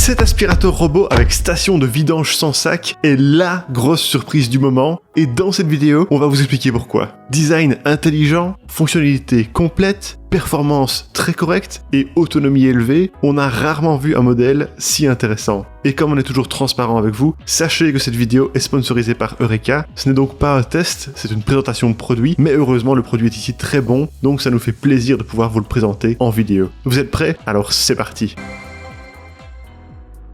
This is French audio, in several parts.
Cet aspirateur robot avec station de vidange sans sac est la grosse surprise du moment et dans cette vidéo, on va vous expliquer pourquoi. Design intelligent, fonctionnalité complète, performance très correcte et autonomie élevée, on a rarement vu un modèle si intéressant. Et comme on est toujours transparent avec vous, sachez que cette vidéo est sponsorisée par Eureka. Ce n'est donc pas un test, c'est une présentation de produit, mais heureusement le produit est ici très bon, donc ça nous fait plaisir de pouvoir vous le présenter en vidéo. Vous êtes prêts? Alors c'est parti!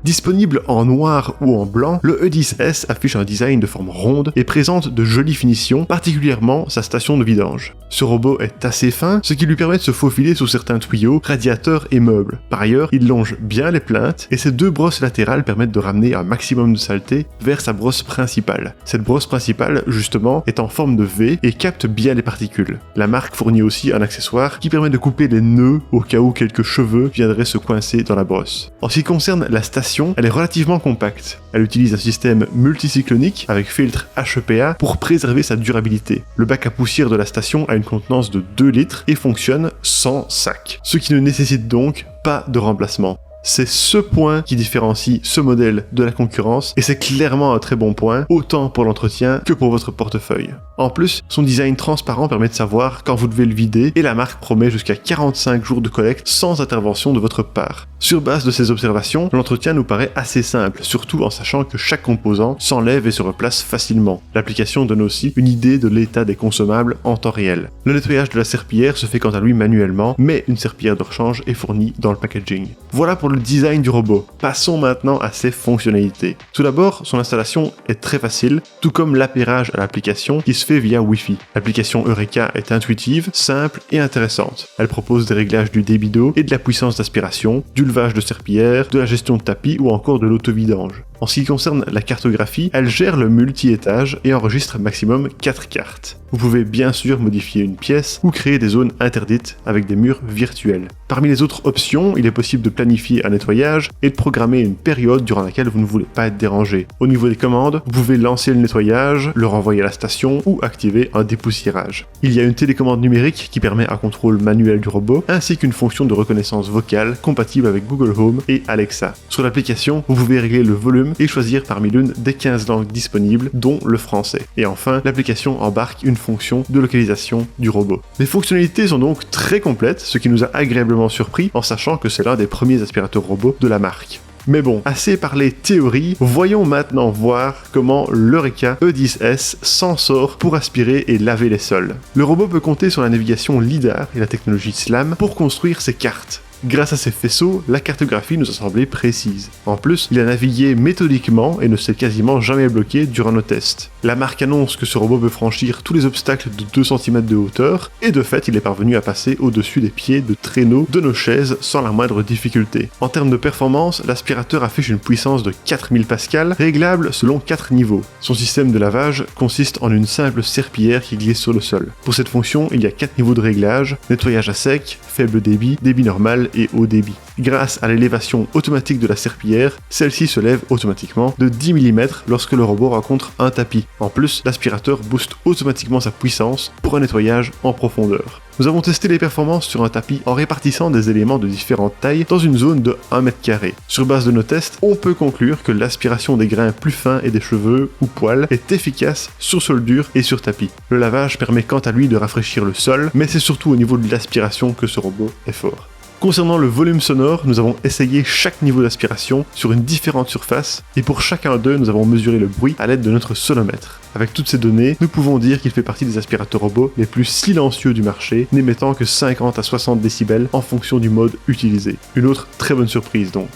Disponible en noir ou en blanc, le E10S affiche un design de forme ronde et présente de jolies finitions, particulièrement sa station de vidange. Ce robot est assez fin, ce qui lui permet de se faufiler sous certains tuyaux, radiateurs et meubles. Par ailleurs, il longe bien les plinthes et ses deux brosses latérales permettent de ramener un maximum de saleté vers sa brosse principale. Cette brosse principale, justement, est en forme de V et capte bien les particules. La marque fournit aussi un accessoire qui permet de couper les nœuds au cas où quelques cheveux viendraient se coincer dans la brosse. En ce qui concerne la station, elle est relativement compacte. Elle utilise un système multicyclonique avec filtre HEPA pour préserver sa durabilité. Le bac à poussière de la station a une contenance de 2 litres et fonctionne sans sac, ce qui ne nécessite donc pas de remplacement. C'est ce point qui différencie ce modèle de la concurrence et c'est clairement un très bon point, autant pour l'entretien que pour votre portefeuille. En plus, son design transparent permet de savoir quand vous devez le vider et la marque promet jusqu'à 45 jours de collecte sans intervention de votre part. Sur base de ces observations, l'entretien nous paraît assez simple, surtout en sachant que chaque composant s'enlève et se replace facilement. L'application donne aussi une idée de l'état des consommables en temps réel. Le nettoyage de la serpillière se fait quant à lui manuellement, mais une serpillière de rechange est fournie dans le packaging. Voilà pour le design du robot. Passons maintenant à ses fonctionnalités. Tout d'abord, son installation est très facile, tout comme l'appairage à l'application qui se fait via Wi-Fi. L'application Eureka est intuitive, simple et intéressante. Elle propose des réglages du débit d'eau et de la puissance d'aspiration, du levage de serpillière, de la gestion de tapis ou encore de l'auto-vidange. En ce qui concerne la cartographie, elle gère le multi-étage et enregistre maximum 4 cartes. Vous pouvez bien sûr modifier une pièce ou créer des zones interdites avec des murs virtuels. Parmi les autres options, il est possible de planifier un nettoyage et de programmer une période durant laquelle vous ne voulez pas être dérangé. Au niveau des commandes, vous pouvez lancer le nettoyage, le renvoyer à la station ou activer un dépoussiérage. Il y a une télécommande numérique qui permet un contrôle manuel du robot, ainsi qu'une fonction de reconnaissance vocale compatible avec Google Home et Alexa. Sur l'application, vous pouvez régler le volume et choisir parmi l'une des 15 langues disponibles, dont le français. Et enfin, l'application embarque une fonction de localisation du robot. Les fonctionnalités sont donc très complètes, ce qui nous a agréablement surpris en sachant que c'est l'un des premiers aspirateurs robots de la marque. Mais bon, assez parlé théorie, voyons maintenant voir comment l'Eureka E10S s'en sort pour aspirer et laver les sols. Le robot peut compter sur la navigation LiDAR et la technologie SLAM pour construire ses cartes. Grâce à ces faisceaux, la cartographie nous a semblé précise. En plus, il a navigué méthodiquement et ne s'est quasiment jamais bloqué durant nos tests. La marque annonce que ce robot peut franchir tous les obstacles de 2 cm de hauteur, et de fait, il est parvenu à passer au-dessus des pieds de traîneaux de nos chaises sans la moindre difficulté. En termes de performance, l'aspirateur affiche une puissance de 4000 pascal, réglable selon 4 niveaux. Son système de lavage consiste en une simple serpillière qui glisse sur le sol. Pour cette fonction, il y a 4 niveaux de réglage: nettoyage à sec, faible débit, débit normal et haut débit. Grâce à l'élévation automatique de la serpillière, celle-ci se lève automatiquement de 10 mm lorsque le robot rencontre un tapis. En plus, l'aspirateur booste automatiquement sa puissance pour un nettoyage en profondeur. Nous avons testé les performances sur un tapis en répartissant des éléments de différentes tailles dans une zone de 1 m². Sur base de nos tests, on peut conclure que l'aspiration des grains plus fins et des cheveux ou poils est efficace sur sol dur et sur tapis. Le lavage permet quant à lui de rafraîchir le sol, mais c'est surtout au niveau de l'aspiration que ce robot est fort. Concernant le volume sonore, nous avons essayé chaque niveau d'aspiration sur une différente surface et pour chacun d'eux, nous avons mesuré le bruit à l'aide de notre sonomètre. Avec toutes ces données, nous pouvons dire qu'il fait partie des aspirateurs robots les plus silencieux du marché, n'émettant que 50 à 60 décibels en fonction du mode utilisé. Une autre très bonne surprise donc.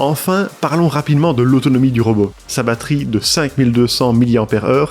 Enfin, parlons rapidement de l'autonomie du robot. Sa batterie de 5200 mAh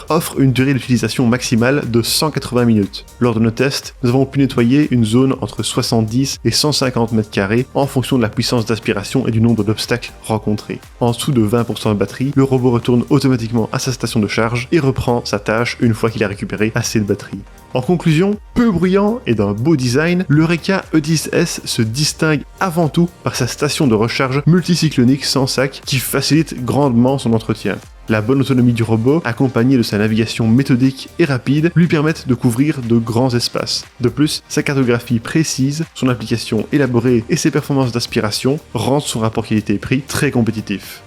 offre une durée d'utilisation maximale de 180 minutes. Lors de nos tests, nous avons pu nettoyer une zone entre 70 et 150 m² en fonction de la puissance d'aspiration et du nombre d'obstacles rencontrés. En dessous de 20% de batterie, le robot retourne automatiquement à sa station de charge et reprend sa tâche une fois qu'il a récupéré assez de batterie. En conclusion, peu bruyant et d'un beau design, l'Eureka E10S se distingue avant tout par sa station de recharge multicyclonique sans sac qui facilite grandement son entretien. La bonne autonomie du robot, accompagnée de sa navigation méthodique et rapide, lui permettent de couvrir de grands espaces. De plus, sa cartographie précise, son application élaborée et ses performances d'aspiration rendent son rapport qualité-prix très compétitif.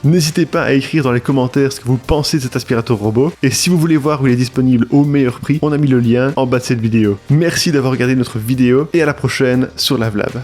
N'hésitez pas à écrire dans les commentaires ce que vous pensez de cet aspirateur robot, et si vous voulez voir où il est disponible au meilleur prix, on a mis le lien en bas de cette vidéo. Merci d'avoir regardé notre vidéo, et à la prochaine sur LaveLab.